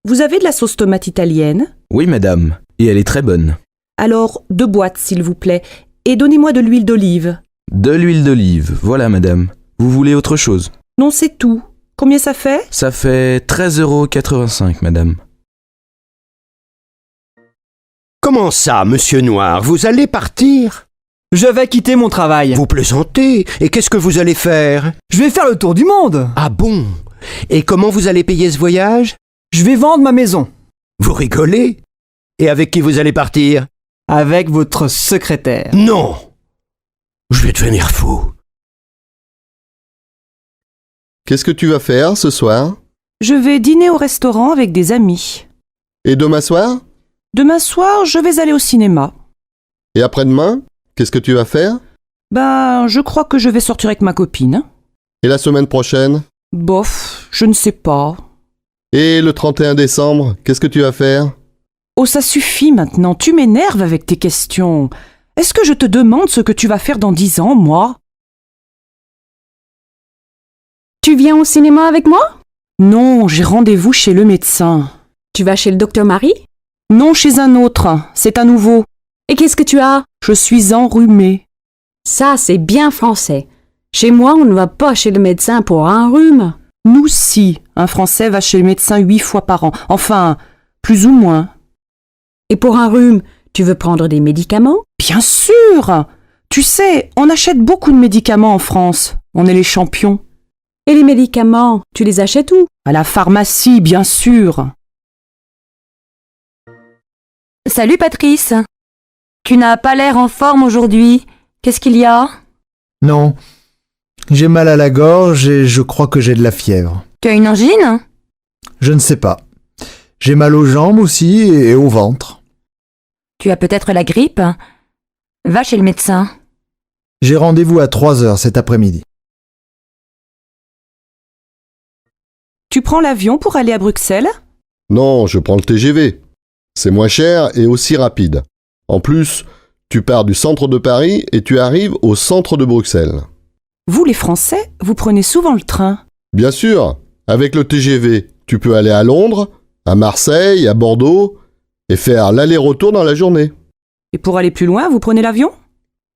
Vous avez de la sauce tomate italienne? Oui, madame. Et elle est très bonne. Alors, 2 boîtes, s'il vous plaît. Et donnez-moi de l'huile d'olive. De l'huile d'olive, voilà, madame. Vous voulez autre chose? Non, c'est tout. Combien ça fait? Ça fait 13,85 €, madame. Comment ça, monsieur Noir? Vous allez partir? Je vais quitter mon travail. Vous plaisantez? Et qu'est-ce que vous allez faire? Je vais faire le tour du monde. Ah bon? Et comment vous allez payer ce voyage? Je vais vendre ma maison. Vous rigolez? Et avec qui vous allez partir? Avec votre secrétaire. Non! Je vais devenir fou. Qu'est-ce que tu vas faire ce soir? Je vais dîner au restaurant avec des amis. Et demain soir? Demain soir, je vais aller au cinéma. Et après-demain? Qu'est-ce que tu vas faire? Ben, je crois que je vais sortir avec ma copine. Et la semaine prochaine? Bof, je ne sais pas. Et le 31 décembre, qu'est-ce que tu vas faire? Oh, ça suffit maintenant, tu m'énerves avec tes questions. Est-ce que je te demande ce que tu vas faire dans 10 ans, moi? Tu viens au cinéma avec moi? Non, j'ai rendez-vous chez le médecin. Tu vas chez le docteur Marie? Non, chez un autre. C'est un nouveau. Et qu'est-ce que tu as? Je suis enrhumée. Ça, c'est bien français. Chez moi, on ne va pas chez le médecin pour un rhume. Nous, si. Un Français va chez le médecin 8 fois par an. Enfin, plus ou moins. Et pour un rhume, tu veux prendre des médicaments? Bien sûr! Tu sais, on achète beaucoup de médicaments en France. On est les champions. Et les médicaments, tu les achètes où? À la pharmacie, bien sûr. Salut Patrice. Tu n'as pas l'air en forme aujourd'hui. Qu'est-ce qu'il y a? Non. J'ai mal à la gorge et je crois que j'ai de la fièvre. Tu as une angine? Je ne sais pas. J'ai mal aux jambes aussi et au ventre. Tu as peut-être la grippe? Va chez le médecin. J'ai rendez-vous à 3h cet après-midi. Tu prends l'avion pour aller à Bruxelles? Non, je prends le TGV. C'est moins cher et aussi rapide. En plus, tu pars du centre de Paris et tu arrives au centre de Bruxelles. Vous, les Français, vous prenez souvent le train? Bien sûr, avec le TGV, tu peux aller à Londres, à Marseille, à Bordeaux et faire l'aller-retour dans la journée. Et pour aller plus loin, vous prenez l'avion?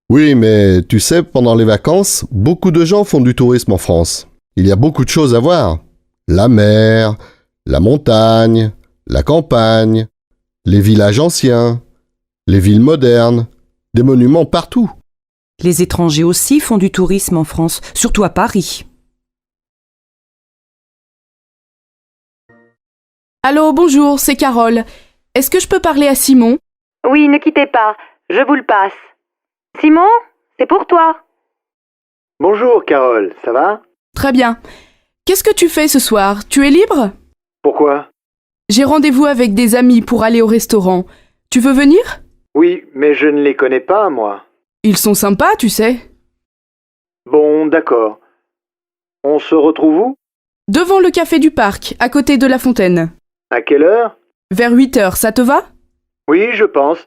Oui, mais tu sais, pendant les vacances, beaucoup de gens font du tourisme en France. Il y a beaucoup de choses à voir. La mer, la montagne, la campagne, les villages anciens, les villes modernes, des monuments partout. Les étrangers aussi font du tourisme en France, surtout à Paris. Allô, bonjour, c'est Carole. Est-ce que je peux parler à Simon? Oui, ne quittez pas. Je vous le passe. Simon, c'est pour toi. Bonjour Carole, ça va? Très bien. Qu'est-ce que tu fais ce soir? Tu es libre? Pourquoi? J'ai rendez-vous avec des amis pour aller au restaurant. Tu veux venir? Oui, mais je ne les connais pas, moi. Ils sont sympas, tu sais. Bon, d'accord. On se retrouve où? Devant le café du parc, à côté de la fontaine. À quelle heure? Vers 8h, ça te va? Oui, je pense.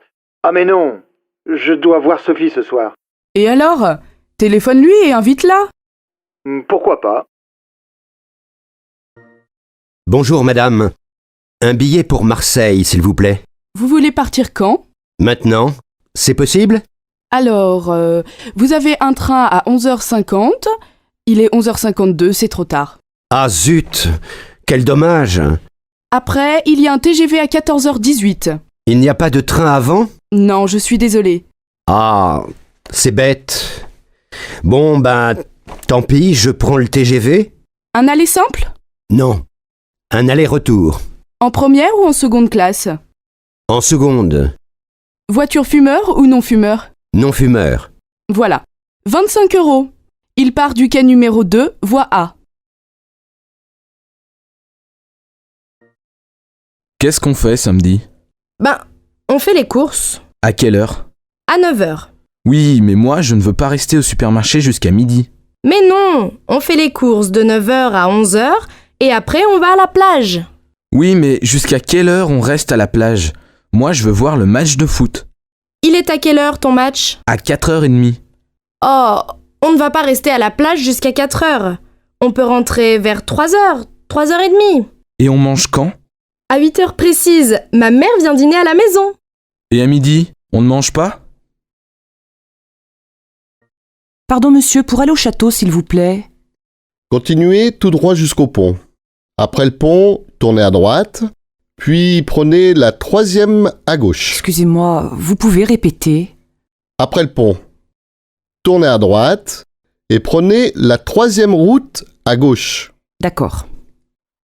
Ah mais non, je dois voir Sophie ce soir. Et alors? Téléphone-lui et invite-la. Pourquoi pas? Bonjour madame. Un billet pour Marseille, s'il vous plaît. Vous voulez partir quand? Maintenant? C'est possible? Alors, vous avez un train à 11h50. Il est 11h52, c'est trop tard. Ah zut! Quel dommage! Après, il y a un TGV à 14h18. Il n'y a pas de train avant? Non, je suis désolée. Ah, c'est bête. Bon, ben, tant pis, je prends le TGV. Un aller simple? Non, un aller-retour. En première ou en seconde classe? En seconde. Voiture fumeur ou non fumeur? Non fumeur. Voilà. 25 €. Il part du quai numéro 2, voie A. Qu'est-ce qu'on fait samedi? Ben, on fait les courses. À quelle heure? À 9h. Oui, mais moi, je ne veux pas rester au supermarché jusqu'à midi. Mais non, on fait les courses de 9h à 11h et après on va à la plage. Oui, mais jusqu'à quelle heure on reste à la plage? Moi, je veux voir le match de foot. Il est à quelle heure ton match? À 4h30. Oh, on ne va pas rester à la plage jusqu'à 4h. On peut rentrer vers 3h, 3h30. Et on mange quand? À 8h précises, ma mère vient dîner à la maison. Et à midi, on ne mange pas? Pardon monsieur, pour aller au château s'il vous plaît. Continuez tout droit jusqu'au pont. Après le pont, tournez à droite, puis prenez la 3e à gauche. Excusez-moi, vous pouvez répéter? Après le pont, tournez à droite et prenez la 3e route à gauche. D'accord.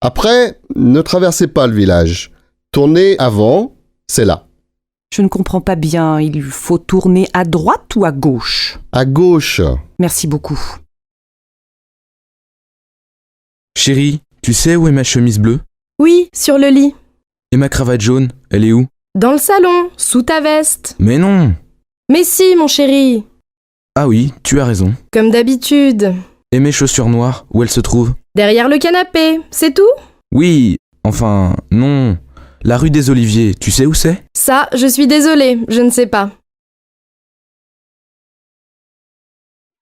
Après, ne traversez pas le village. Tournez avant, c'est là. Je ne comprends pas bien, il faut tourner à droite ou à gauche? À gauche. Merci beaucoup. Chérie, tu sais où est ma chemise bleue? Oui, sur le lit. Et ma cravate jaune, elle est où? Dans le salon, sous ta veste. Mais non! Mais si, mon chéri. Ah oui, tu as raison. Comme d'habitude. Et mes chaussures noires, où elles se trouvent? Derrière le canapé, c'est tout? Oui, enfin, non. La rue des Oliviers, tu sais où c'est? Ça, je suis désolée, je ne sais pas.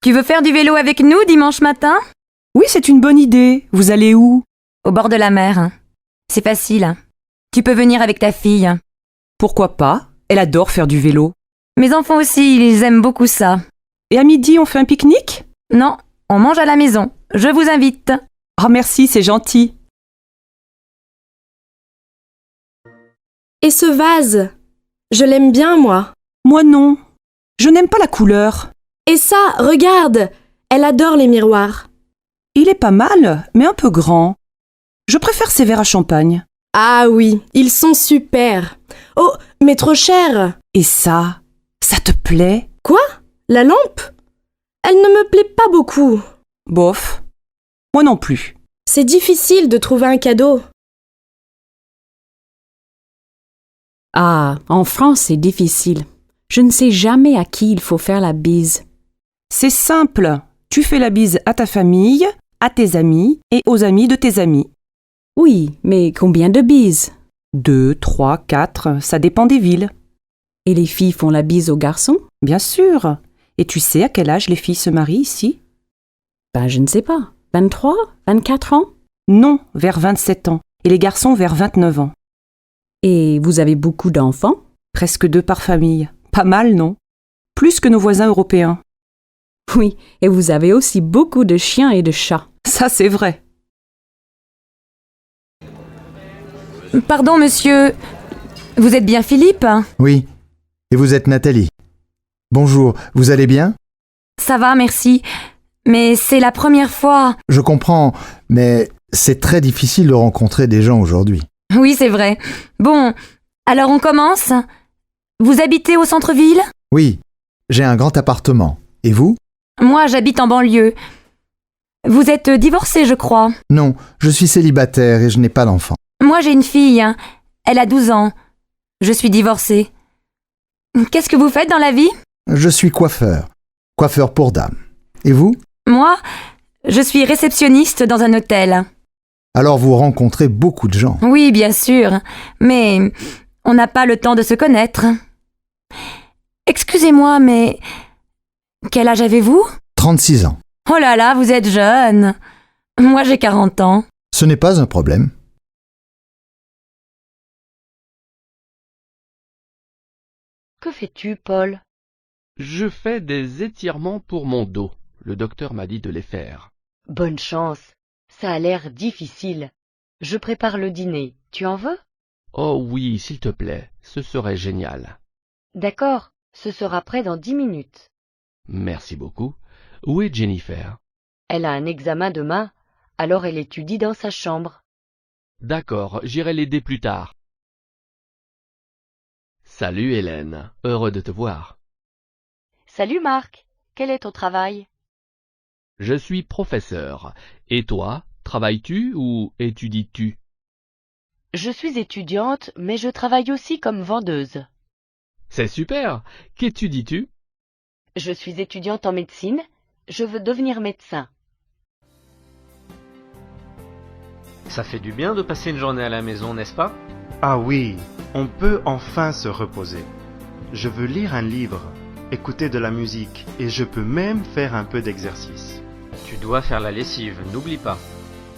Tu veux faire du vélo avec nous dimanche matin? Oui, c'est une bonne idée. Vous allez où? Au bord de la mer. C'est facile. Tu peux venir avec ta fille. Pourquoi pas? Elle adore faire du vélo. Mes enfants aussi, ils aiment beaucoup ça. Et à midi, on fait un pique-nique? Non, on mange à la maison. Je vous invite. Oh merci, c'est gentil. Et ce vase? Je l'aime bien, moi. Moi non. Je n'aime pas la couleur. Et ça, regarde! Elle adore les miroirs. Il est pas mal, mais un peu grand. Je préfère ces verres à champagne. Ah oui, ils sont super. Oh, mais trop cher. Et ça te plaît? Quoi? La lampe? Elle ne me plaît pas beaucoup. Bof. Moi non plus. C'est difficile de trouver un cadeau. Ah, en France, c'est difficile. Je ne sais jamais à qui il faut faire la bise. C'est simple. Tu fais la bise à ta famille, à tes amis et aux amis de tes amis. Oui, mais combien de bises? 2, 3, 4, ça dépend des villes. Et les filles font la bise aux garçons? Bien sûr. Et tu sais à quel âge les filles se marient ici? Ben, je ne sais pas. 23? 24 ans? Non, vers 27 ans. Et les garçons vers 29 ans. Et vous avez beaucoup d'enfants? Presque 2 par famille. Pas mal, non? Plus que nos voisins européens. Oui, et vous avez aussi beaucoup de chiens et de chats. Ça, c'est vrai. Pardon, monsieur. Vous êtes bien Philippe? Oui. Et vous êtes Nathalie. Bonjour, vous allez bien? Ça va, merci. Mais c'est la première fois. Je comprends, mais c'est très difficile de rencontrer des gens aujourd'hui. Oui, c'est vrai. Bon, alors on commence? Vous habitez au centre-ville? Oui. J'ai un grand appartement. Et vous? Moi, j'habite en banlieue. Vous êtes divorcé, je crois. Non, je suis célibataire et je n'ai pas d'enfant. Moi, j'ai une fille. Elle a 12 ans. Je suis divorcée. Qu'est-ce que vous faites dans la vie? Je suis coiffeur. Coiffeur pour dames. Et vous? Moi, je suis réceptionniste dans un hôtel. Alors vous rencontrez beaucoup de gens. Oui, bien sûr. Mais on n'a pas le temps de se connaître. Excusez-moi, mais... Quel âge avez-vous? 36 ans. Oh là là, vous êtes jeune. Moi, j'ai 40 ans. Ce n'est pas un problème. Que fais-tu, Paul? Je fais des étirements pour mon dos. Le docteur m'a dit de les faire. Bonne chance. Ça a l'air difficile. Je prépare le dîner. Tu en veux? Oh oui, s'il te plaît, ce serait génial. D'accord, ce sera prêt dans 10 minutes. Merci beaucoup. Où est Jennifer? Elle a un examen demain, alors elle étudie dans sa chambre. D'accord, j'irai l'aider plus tard. Salut Hélène, heureux de te voir. Salut Marc, quel est ton travail? Je suis professeur. Et toi, travailles-tu ou étudies-tu? Je suis étudiante, mais je travaille aussi comme vendeuse. C'est super. Qu'étudies-tu? Je suis étudiante en médecine. Je veux devenir médecin. Ça fait du bien de passer une journée à la maison, n'est-ce pas? Ah oui, on peut enfin se reposer. Je veux lire un livre, écouter de la musique et je peux même faire un peu d'exercice. Tu dois faire la lessive, n'oublie pas.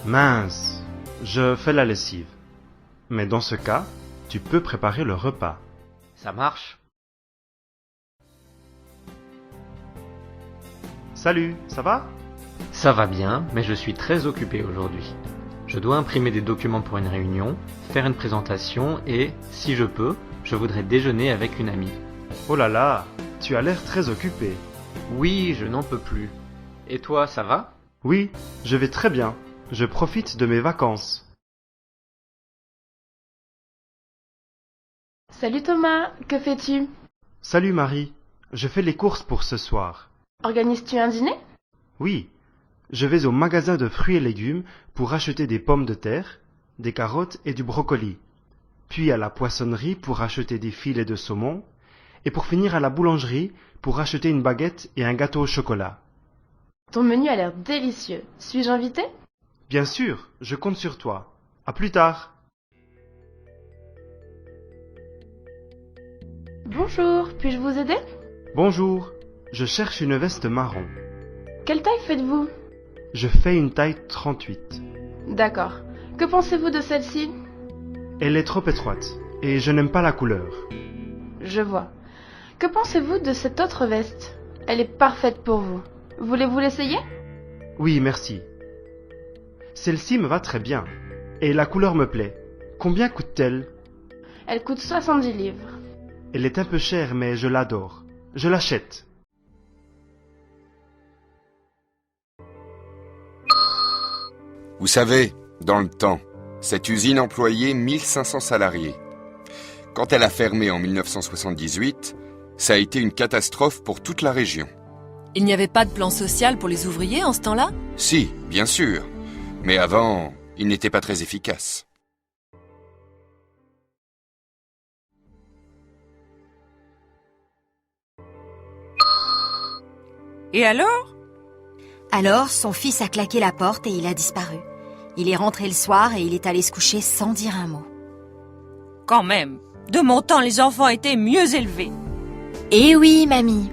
Mince, je fais la lessive. Mais dans ce cas, tu peux préparer le repas. Ça marche. Salut, ça va? Ça va bien, mais je suis très occupé aujourd'hui. Je dois imprimer des documents pour une réunion, faire une présentation et, si je peux, je voudrais déjeuner avec une amie. Oh là là, tu as l'air très occupé. Oui, je n'en peux plus. Et toi, ça va? Oui, je vais très bien. Je profite de mes vacances. Salut Thomas, que fais-tu? Salut Marie, je fais les courses pour ce soir. Organises-tu un dîner? Oui, je vais au magasin de fruits et légumes pour acheter des pommes de terre, des carottes et du brocoli. Puis à la poissonnerie pour acheter des filets de saumon. Et pour finir à la boulangerie pour acheter une baguette et un gâteau au chocolat. Ton menu a l'air délicieux. Suis-je invité? Bien sûr, je compte sur toi. À plus tard. Bonjour, puis-je vous aider? Bonjour, je cherche une veste marron. Quelle taille faites-vous? Je fais une taille 38. D'accord. Que pensez-vous de celle-ci? Elle est trop étroite et je n'aime pas la couleur. Je vois. Que pensez-vous de cette autre veste? Elle est parfaite pour vous. Voulez-vous l'essayer? Oui, merci. Celle-ci me va très bien. Et la couleur me plaît. Combien coûte-t-elle? Elle coûte 70 livres. Elle est un peu chère, mais je l'adore. Je l'achète. Vous savez, dans le temps, cette usine employait 1500 salariés. Quand elle a fermé en 1978, ça a été une catastrophe pour toute la région. Il n'y avait pas de plan social pour les ouvriers en ce temps-là? Si, bien sûr. Mais avant, il n'était pas très efficace. Et alors? Alors, son fils a claqué la porte et il a disparu. Il est rentré le soir et il est allé se coucher sans dire un mot. Quand même, de mon temps, les enfants étaient mieux élevés. Eh oui, mamie.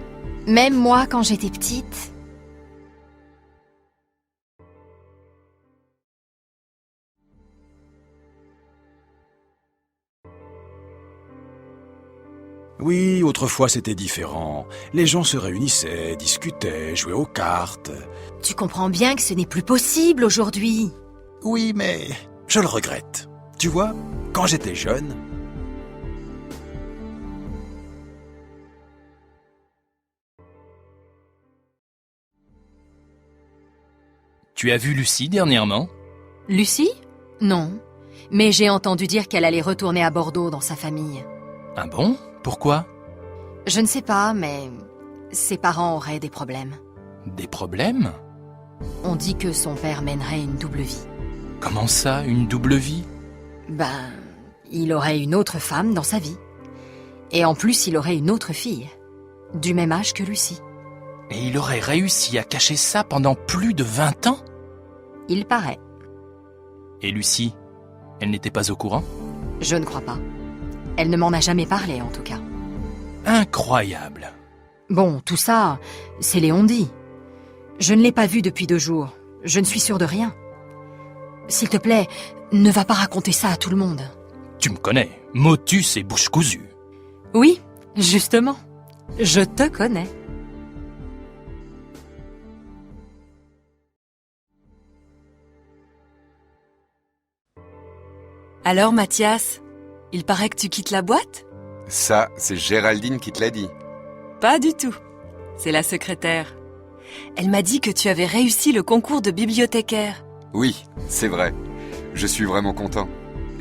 Même moi, quand j'étais petite. Oui, autrefois c'était différent. Les gens se réunissaient, discutaient, jouaient aux cartes. Tu comprends bien que ce n'est plus possible aujourd'hui. Oui, mais je le regrette. Tu vois, quand j'étais jeune... Tu as vu Lucie dernièrement? Lucie? Non. Mais j'ai entendu dire qu'elle allait retourner à Bordeaux dans sa famille. Ah bon? Pourquoi? Je ne sais pas, mais Ses parents auraient des problèmes. Des problèmes? On dit que son père mènerait une double vie. Comment ça, une double vie? Ben, il aurait une autre femme dans sa vie. Et en plus, il aurait une autre fille, du même âge que Lucie. Et il aurait réussi à cacher ça pendant plus de 20 ans? Il paraît. Et Lucie, elle n'était pas au courant? Je ne crois pas. Elle ne m'en a jamais parlé, en tout cas. Incroyable. Bon, tout ça, c'est Léon dit. Je ne l'ai pas vu depuis 2 jours. Je ne suis sûre de rien. S'il te plaît, ne va pas raconter ça à tout le monde. Tu me connais, motus et bouche cousue. Oui, justement. Je te connais. Alors, Mathias, il paraît que tu quittes la boîte? Ça, c'est Géraldine qui te l'a dit. Pas du tout. C'est la secrétaire. Elle m'a dit que tu avais réussi le concours de bibliothécaire. Oui, c'est vrai. Je suis vraiment content.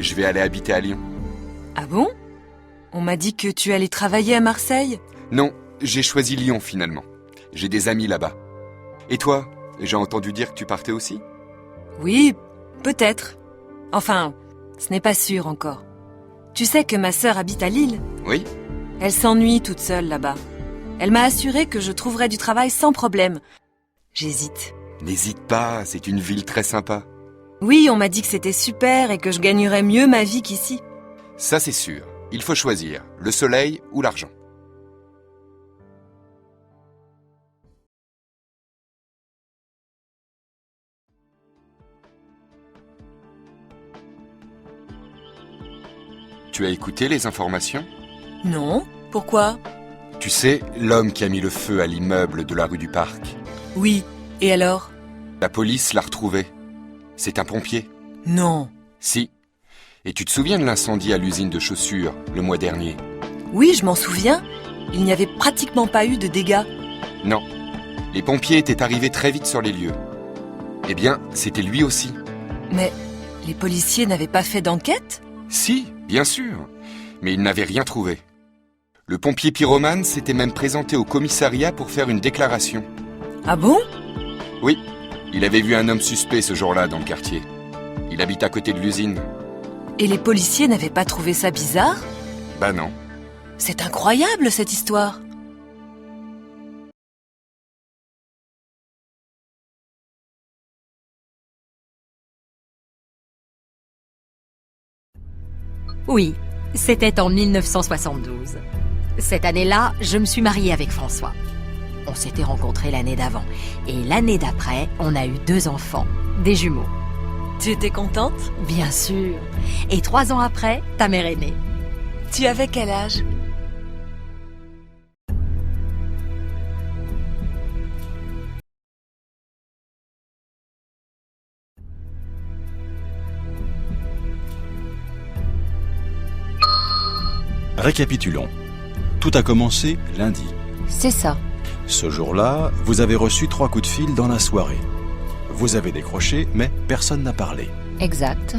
Je vais aller habiter à Lyon. Ah bon? On m'a dit que tu allais travailler à Marseille? Non, j'ai choisi Lyon finalement. J'ai des amis là-bas. Et toi, j'ai entendu dire que tu partais aussi? Oui, peut-être. Enfin, ce n'est pas sûr encore. Tu sais que ma sœur habite à Lille? Oui. Elle s'ennuie toute seule là-bas. Elle m'a assuré que je trouverais du travail sans problème. J'hésite. N'hésite pas, c'est une ville très sympa. Oui, on m'a dit que c'était super et que je gagnerais mieux ma vie qu'ici. Ça c'est sûr. Il faut choisir, le soleil ou l'argent. Tu as écouté les informations? Non, pourquoi? Tu sais, l'homme qui a mis le feu à l'immeuble de la rue du Parc. Oui, et alors? La police l'a retrouvé. C'est un pompier. Non. Si. Et tu te souviens de l'incendie à l'usine de chaussures, le mois dernier? Oui, je m'en souviens. Il n'y avait pratiquement pas eu de dégâts. Non. Les pompiers étaient arrivés très vite sur les lieux. Eh bien, c'était lui aussi. Mais les policiers n'avaient pas fait d'enquête? Si, bien sûr. Mais ils n'avaient rien trouvé. Le pompier pyromane s'était même présenté au commissariat pour faire une déclaration. Ah bon? Oui. Il avait vu un homme suspect ce jour-là dans le quartier. Il habite à côté de l'usine. Et les policiers n'avaient pas trouvé ça bizarre? Bah non. C'est incroyable cette histoire. Oui, c'était en 1972. Cette année-là, je me suis mariée avec François. On s'était rencontrés l'année d'avant. Et l'année d'après, on a eu 2 enfants, des jumeaux. Tu étais contente? Bien sûr. Et 3 ans après, ta mère est née. Tu avais quel âge? Récapitulons. Tout a commencé lundi. C'est ça. Ce jour-là, vous avez reçu 3 coups de fil dans la soirée. Vous avez décroché, mais personne n'a parlé. Exact.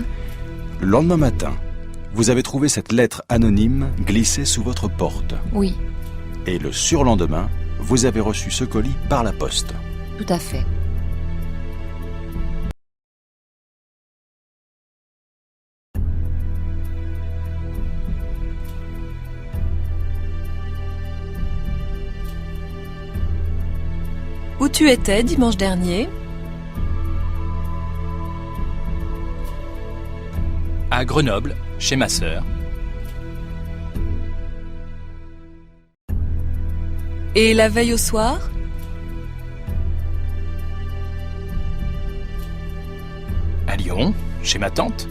Le lendemain matin, vous avez trouvé cette lettre anonyme glissée sous votre porte. Oui, Et le surlendemain, vous avez reçu ce colis par la poste. tout à fait. Où tu étais dimanche dernier? À Grenoble, chez ma sœur. Et la veille au soir? À Lyon, chez ma tante.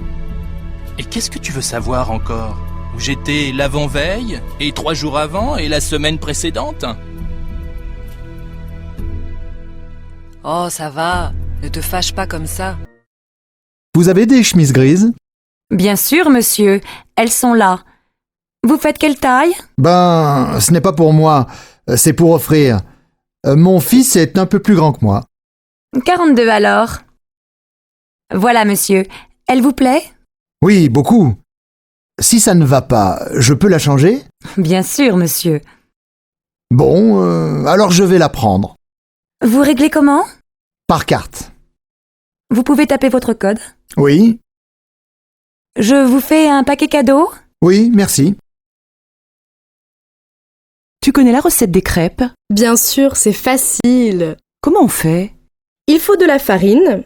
Et qu'est-ce que tu veux savoir encore? Où j'étais l'avant-veille, et 3 jours avant, et la semaine précédente? Oh, ça va. Ne te fâche pas comme ça. Vous avez des chemises grises? Bien sûr, monsieur. Elles sont là. Vous faites quelle taille? Ben, ce n'est pas pour moi. C'est pour offrir. Mon fils est un peu plus grand que moi. 42 alors. Voilà, monsieur. Elle vous plaît? Oui, beaucoup. Si ça ne va pas, je peux la changer? Bien sûr, monsieur. Bon, alors je vais la prendre. Vous réglez comment? Par carte. Vous pouvez taper votre code. Oui, Je vous fais un paquet cadeau? oui, merci. Tu connais la recette des crêpes? Bien sûr, c'est facile. Comment on fait? Il faut de la farine,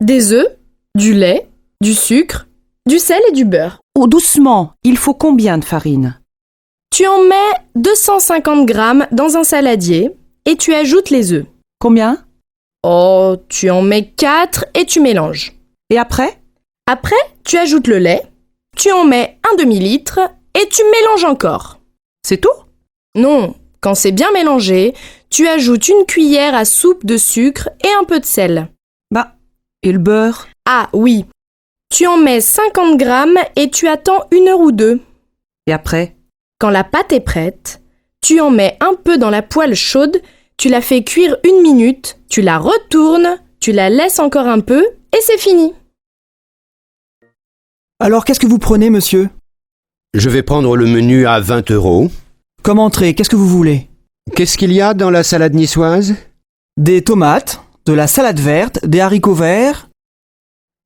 des œufs, du lait, du sucre, du sel et du beurre. Oh, doucement, il faut combien de farine? Tu en mets 250 grammes dans un saladier et tu ajoutes les œufs. Combien? Oh, tu en mets 4 et tu mélanges. Et après? Après, tu ajoutes le lait, tu en mets un demi-litre et tu mélanges encore. C'est tout? Non, quand c'est bien mélangé, tu ajoutes une cuillère à soupe de sucre et un peu de sel. Bah, et le beurre? Ah oui, tu en mets 50 grammes et tu attends 1 heure ou 2. Et après? Quand la pâte est prête, tu en mets un peu dans la poêle chaude, tu la fais cuire 1 minute, tu la retournes, tu la laisses encore un peu et c'est fini. Alors qu'est-ce que vous prenez, monsieur? Je vais prendre le menu à 20 €. Comme entrée, qu'est-ce que vous voulez? Qu'est-ce qu'il y a dans la salade niçoise? Des tomates, de la salade verte, des haricots verts,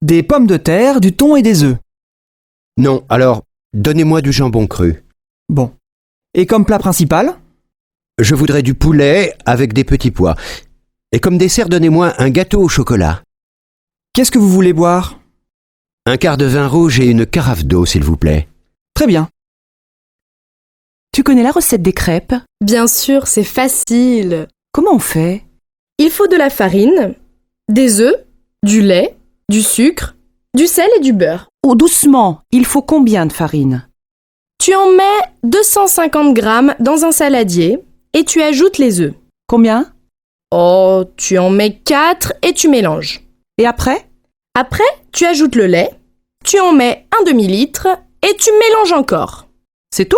des pommes de terre, du thon et des œufs. Non, alors, donnez-moi du jambon cru. Bon. Et comme plat principal? Je voudrais du poulet avec des petits pois. Et comme dessert, donnez-moi un gâteau au chocolat. Qu'est-ce que vous voulez boire? Un quart de vin rouge et une carafe d'eau, s'il vous plaît. Très bien. Tu connais la recette des crêpes? Bien sûr, c'est facile. Comment on fait? Il faut de la farine, des œufs, du lait, du sucre, du sel et du beurre. Oh, doucement, il faut combien de farine? Tu en mets 250 grammes dans un saladier et tu ajoutes les œufs. Combien? Oh, tu en mets 4 et tu mélanges. Et après? Après, tu ajoutes le lait, tu en mets un demi-litre et tu mélanges encore. C'est tout?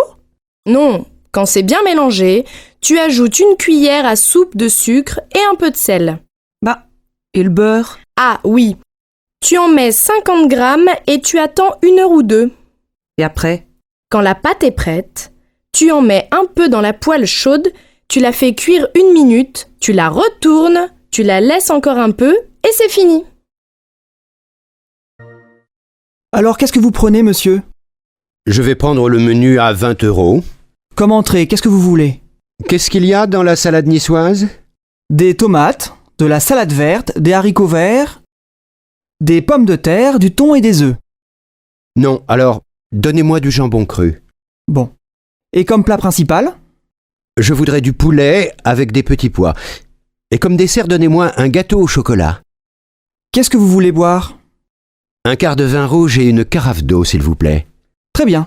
Non, quand c'est bien mélangé, tu ajoutes une cuillère à soupe de sucre et un peu de sel. Bah, et le beurre? Ah oui, tu en mets 50 grammes et tu attends 1 heure ou 2. Et après? Quand la pâte est prête, tu en mets un peu dans la poêle chaude, tu la fais cuire 1 minute, tu la retournes, tu la laisses encore un peu et c'est fini. Alors qu'est-ce que vous prenez, monsieur? Je vais prendre le menu à 20 €. Comme entrée, qu'est-ce que vous voulez? Qu'est-ce qu'il y a dans la salade niçoise? Des tomates, de la salade verte, des haricots verts, des pommes de terre, du thon et des œufs. Non, alors, donnez-moi du jambon cru. Bon. Et comme plat principal? Je voudrais du poulet avec des petits pois. Et comme dessert, donnez-moi un gâteau au chocolat. Qu'est-ce que vous voulez boire? Un quart de vin rouge et une carafe d'eau, s'il vous plaît. Très bien.